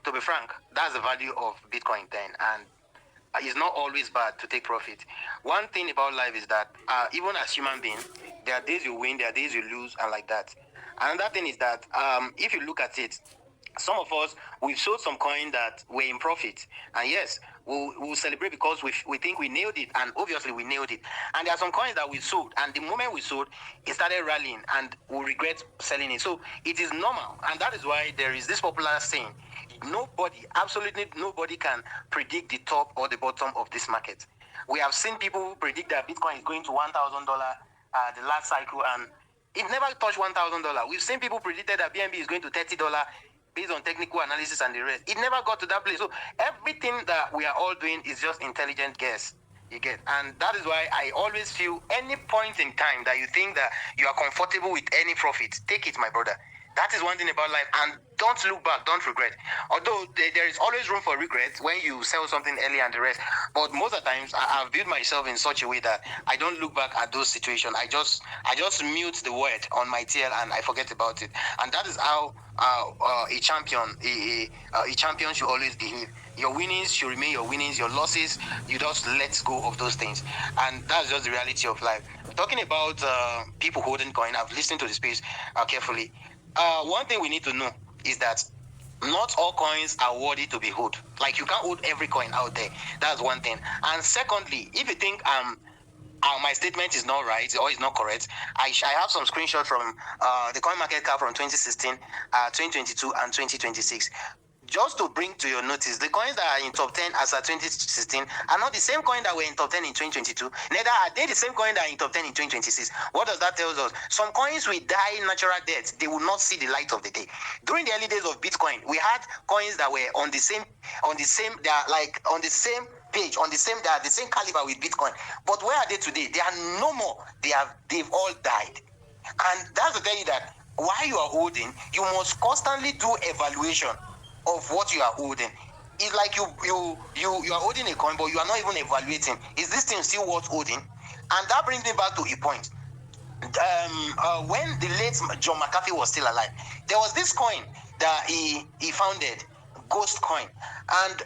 To be frank, that's the value of Bitcoin then, and it's not always bad to take profit. One thing about life is that even as human beings, there are days you win, there are days you lose, and like that. Another thing is that if you look at it, some of us, we've sold some coin that were in profit, and yes, we'll celebrate because we think we nailed it, and obviously we nailed it. And there are some coins that we sold, and the moment we sold, it started rallying, and we regret selling it. So it is normal, and that is why there is this popular saying: nobody, absolutely nobody, can predict the top or the bottom of this market. We have seen people predict that Bitcoin is going to $1,000 the last cycle, and it never touched $1,000. We've seen people predicted that BNB is going to $30 based on technical analysis and the rest. It never got to that place. So everything that we are all doing is just intelligent guess. You get, and that is why I always feel any point in time that you think that you are comfortable with any profit, take it, my brother. That is one thing about life, and don't look back, don't regret. Although there is always room for regret when you sell something early and the rest, but most of the times I've built myself in such a way that I don't look back at those situations. I just mute the word on my tail and I forget about it, and that is how a champion a champion should always behave. Your winnings should remain your winnings. Your losses, you just let go of those things, and that's just the reality of life. Talking about people holding coin, I've listened to the space carefully. One thing we need to know is that not all coins are worthy to be held. Like, you can't hold every coin out there. That's one thing. And secondly, if you think my statement is not right or is not correct, I have some screenshots from the coin market cap from 2016, 2022, and 2026. Just to bring to your notice, the coins that are in top 10 as of 2016 are not the same coin that were in top 10 in 2022. Neither are they the same coin that are in top 10 in 2026. What does that tell us? Some coins will die natural deaths. They will not see the light of the day. During the early days of Bitcoin, we had coins that were they are like on the same page, they are the same caliber with Bitcoin. But where are they today? They are no more. They've all died. And that's to tell you that while you are holding, you must constantly do evaluation of what you are holding. It's like you are holding a coin, but you are not even evaluating. Is this thing still worth holding? And that brings me back to a point. When the late John McAfee was still alive, there was this coin that he founded, Ghost Coin, and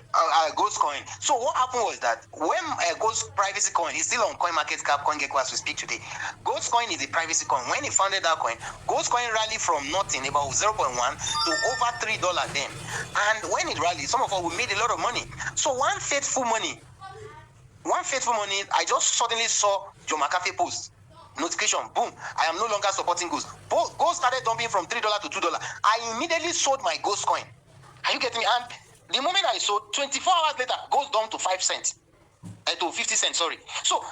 Ghost Coin. So what happened was that when Ghost Privacy Coin is still on Coin Market Cap, CoinGecko as we speak today, Ghost Coin is a privacy coin. When he founded that coin, Ghost Coin rallied from nothing, about 0.1 to over $3 then. And when it rallied, some of us we made a lot of money. So one faithful morning, I just suddenly saw John McAfee post notification, boom, I am no longer supporting Ghost. Ghost started dumping from $3 to $2. I immediately sold my Ghost coin. Are you getting me? And the moment I sold, 24 hours later, goes down to 5 cents, to 50 cents, sorry. So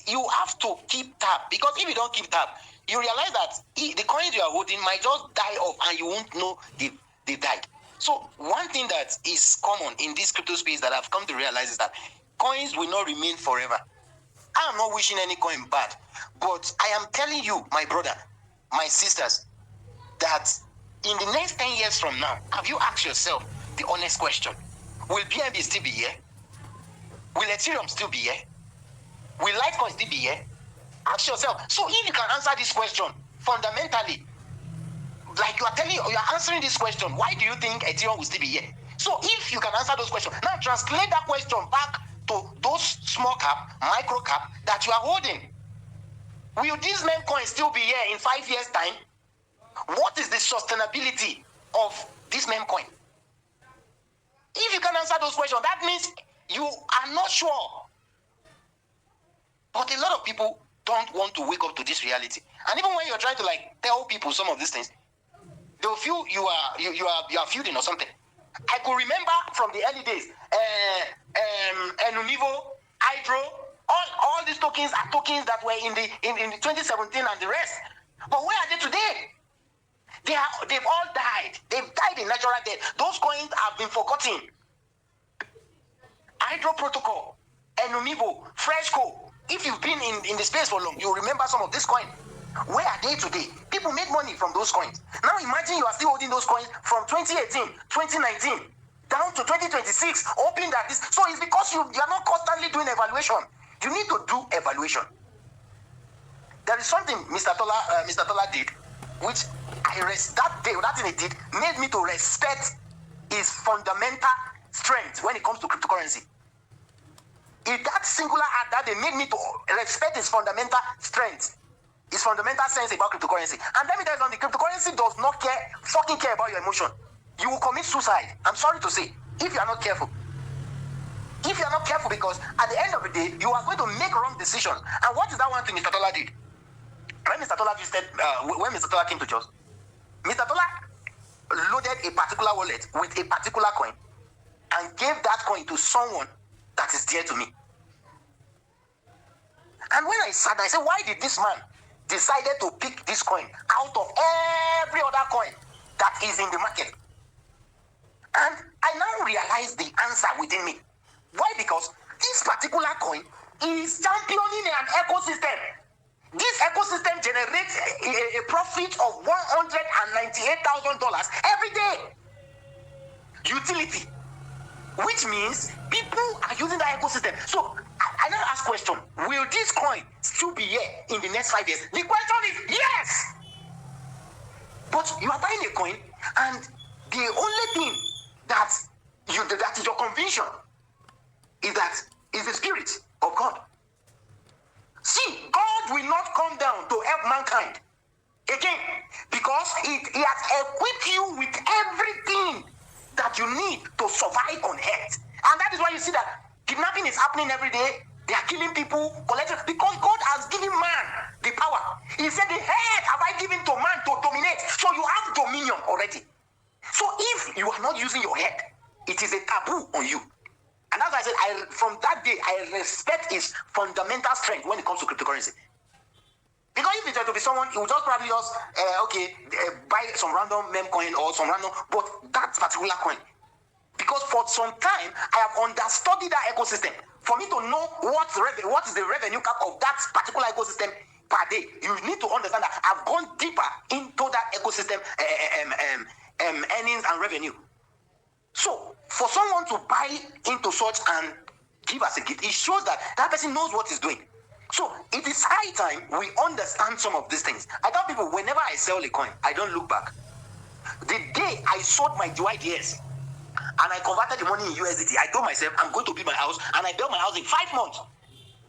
you have to keep tab, because if you don't keep tab, you realize that the coins you are holding might just die off and you won't know they died. So one thing that is common in this crypto space that I've come to realize is that coins will not remain forever. I am not wishing any coin bad, but I am telling you, my brother, my sisters, that in the next 10 years from now, have you asked yourself the honest question? Will BNB still be here? Will Ethereum still be here? Will Litecoin still be here? Ask yourself. So if you can answer this question fundamentally, like you are answering this question, why do you think Ethereum will still be here? So if you can answer those questions, now translate that question back to those small cap, micro cap that you are holding. Will these meme coins still be here in 5 years' time? What is the sustainability of this meme coin? If you can answer those questions, that means you are not sure. But a lot of people don't want to wake up to this reality. And even when you're trying to tell people some of these things, they'll feel you are feuding or something. I could remember from the early days, Enunivo, Hydro, all these tokens are tokens that were in the 2017 and the rest. But where are they today? They've all died. They've died in natural death. Those coins have been forgotten. Hydro Protocol, Enumibo, Freshco. If you've been in the space for long, you remember some of this coin. Where are they today? People make money from those coins. Now imagine you are still holding those coins from 2018, 2019, down to 2026, hoping that this. So it's because you are not constantly doing evaluation. You need to do evaluation. There is something Mr. Tola did, which that thing he did made me to respect his fundamental strength when it comes to cryptocurrency. It's that singular act that they made me to respect his fundamental strength, his fundamental sense about cryptocurrency. And let me tell you something, cryptocurrency does not fucking care about your emotion. You will commit suicide, I'm sorry to say, if you are not careful. If you are not careful, because at the end of the day, you are going to make wrong decisions. And what is that one thing Mr. Tola did? When Mr. Tola visited, when Mr. Tola came to Jos, Mr. Tola loaded a particular wallet with a particular coin and gave that coin to someone that is dear to me. And when I sat, I said, why did this man decided to pick this coin out of every other coin that is in the market? And I now realize the answer within me. Why? Because this particular coin is championing an ecosystem. This ecosystem generates a profit of $198,000 every day. Utility. Which means people are using that ecosystem. So I now ask question, will this coin still be here in the next 5 years? The question is yes. But you are buying a coin, and the only thing that is your conviction is the spirit of God. See, God will not come down to help mankind again, because he has equipped you with everything that you need to survive on earth. And that is why you see that kidnapping is happening every day. They are killing people, collecting, because God has given man the power. He said, the head have I given to man to dominate. So you have dominion already. So if you are not using your head, it is a taboo on you. And as I said, from that day, I respect his fundamental strength when it comes to cryptocurrency. Because if it were to be someone, he would just probably just, buy some random meme coin or some random, but that particular coin. Because for some time, I have understudied that ecosystem. For me to know what is the revenue cap of that particular ecosystem per day, you need to understand that I've gone deeper into that ecosystem earnings and revenue. So, for someone to buy into such and give us a gift, it shows that that person knows what he's doing. So, it is high time we understand some of these things. I tell people, whenever I sell a coin, I don't look back. The day I sold my UIDS and I converted the money in USDT, I told myself, I'm going to build my house, and I built my house in 5 months.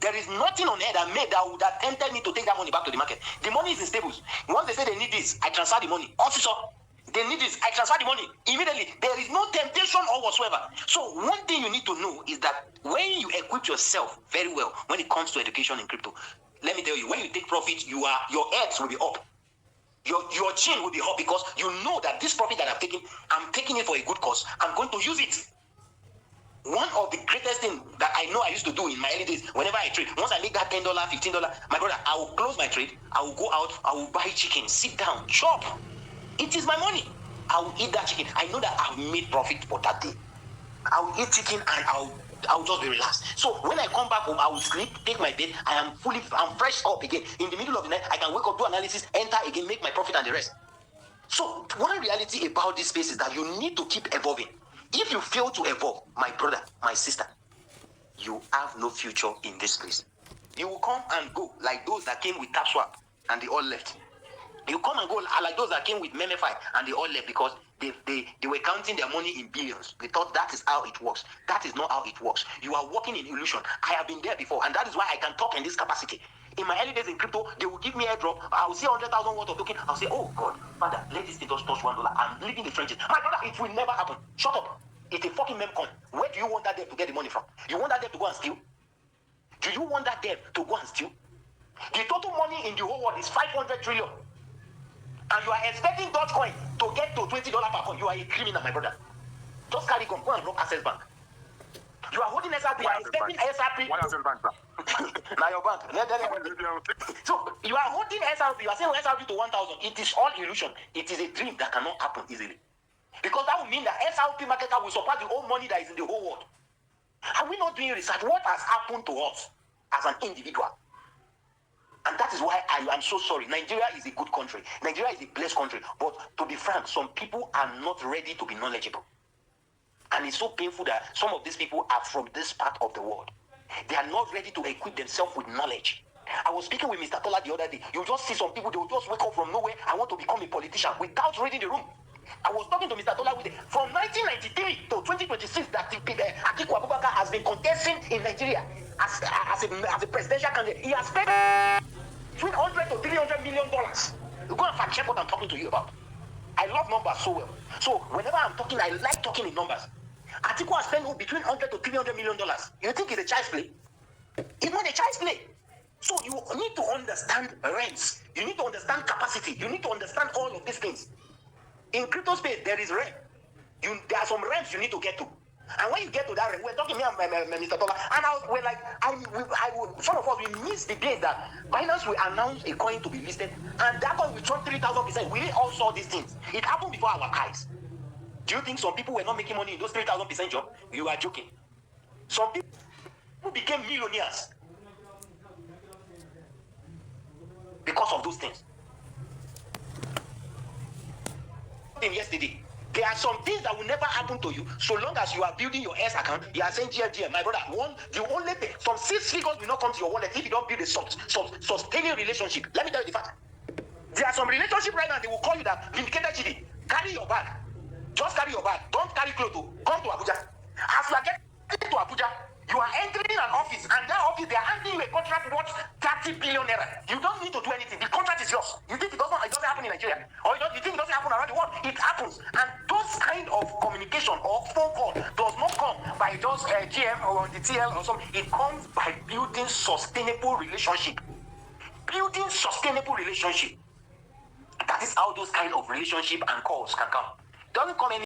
There is nothing on earth that would have tempted me to take that money back to the market. The money is in stables. Once they say they need this, I transfer the money. Also, they need this, I transfer the money immediately. There is no temptation or whatsoever. So one thing you need to know is that when you equip yourself very well when it comes to education in crypto, let me tell you, when you take profit, your heads will be up. Your chin will be up, because you know that this profit that I'm taking it for a good cause. I'm going to use it. One of the greatest things that I know I used to do in my early days, whenever I trade, once I make that $10, $15, my brother, I will close my trade, I will go out, I will buy chicken, sit down, chop. It is my money. I will eat that chicken. I know that I've made profit for that day. I will eat chicken and I'll just be relaxed. So when I come back home, I will sleep, take my bed, I'm fresh up again. In the middle of the night, I can wake up, do analysis, enter again, make my profit and the rest. So one reality about this space is that you need to keep evolving. If you fail to evolve, my brother, my sister, you have no future in this place. You will come and go like those that came with TapSwap and they all left. You come and go like those that came with Memify and they all left, because they were counting their money in billions. They thought that is how it works. That is not how it works. You are working in illusion. I have been there before, and that is why I can talk in this capacity. In my early days in crypto, they will give me airdrop. I will see 100,000 worth of token. I'll say, oh God, Father, let this thing just touch $1. I'm living the trenches. My brother, it will never happen. Shut up. It's a fucking meme coin. Where do you want that dev to get the money from? You want that dev to go and steal? Do you want that dev to go and steal? The total money in the whole world is 500 trillion. And you are expecting Dogecoin to get to $20 per coin. You are a criminal, my brother. Just carry gun, go and rob Access Bank. You are holding SRP, you are expecting SRP. What Access Bank, sir? Now your bank. So you are holding SRP, you are saying SRP to 1,000. It is all illusion. It is a dream that cannot happen easily. Because that would mean that SRP market cap will supply the whole money that is in the whole world. Are we not doing research? What has happened to us as an individual? And that is why I am so sorry. Nigeria is a good country. Nigeria is a blessed country. But to be frank, some people are not ready to be knowledgeable. And it's so painful that some of these people are from this part of the world. They are not ready to equip themselves with knowledge. I was speaking with Mr. Tola the other day. You just see some people, they will just wake up from nowhere. I want to become a politician without reading the room. I was talking to Mr. Tola from 1993 to 2026 that Atiku Abubakar has been contesting in Nigeria as a presidential candidate. He has spent between 100 to 300 million dollars. You go and fact check what I'm talking to you about. I love numbers so well. So whenever I'm talking, I like talking in numbers. Atiku has spent between 100 to 300 million dollars. You think it's a child's play? It's not a child's play. So you need to understand rents. You need to understand capacity. You need to understand all of these things. In crypto space, there is rent. There are some rents you need to get to. And when you get to that rent, we're talking here, Mr. Tola, and we're like, some of us, we miss the day that Binance will announce a coin to be listed, and that coin will jump 3,000%. We all saw these things. It happened before our eyes. Do you think some people were not making money in those 3,000% jump? You are joking. Some people became millionaires because of those things. Yesterday, there are some things that will never happen to you so long as you are building your S account. You are saying GM, my brother, the only thing, some 6 figures will not come to your wallet if you don't build a sustaining relationship. Let me tell you the fact. There are some relationships right now, they will call you that vindicated GD. Carry your bag. Just carry your bag. Don't carry clothes. Come to Abuja. As you are getting to Abuja, you are entering an office, and that office, they are handing you a contract worth 30 billion naira. You don't need to do anything. The contract is yours. You think it doesn't happen in Nigeria? Or you think it doesn't happen around the world? It happens. And those kind of communication or phone call does not come by just GM or the TL or something. It comes by building sustainable relationship. Building sustainable relationship. That is how those kind of relationship and calls can come. It doesn't come any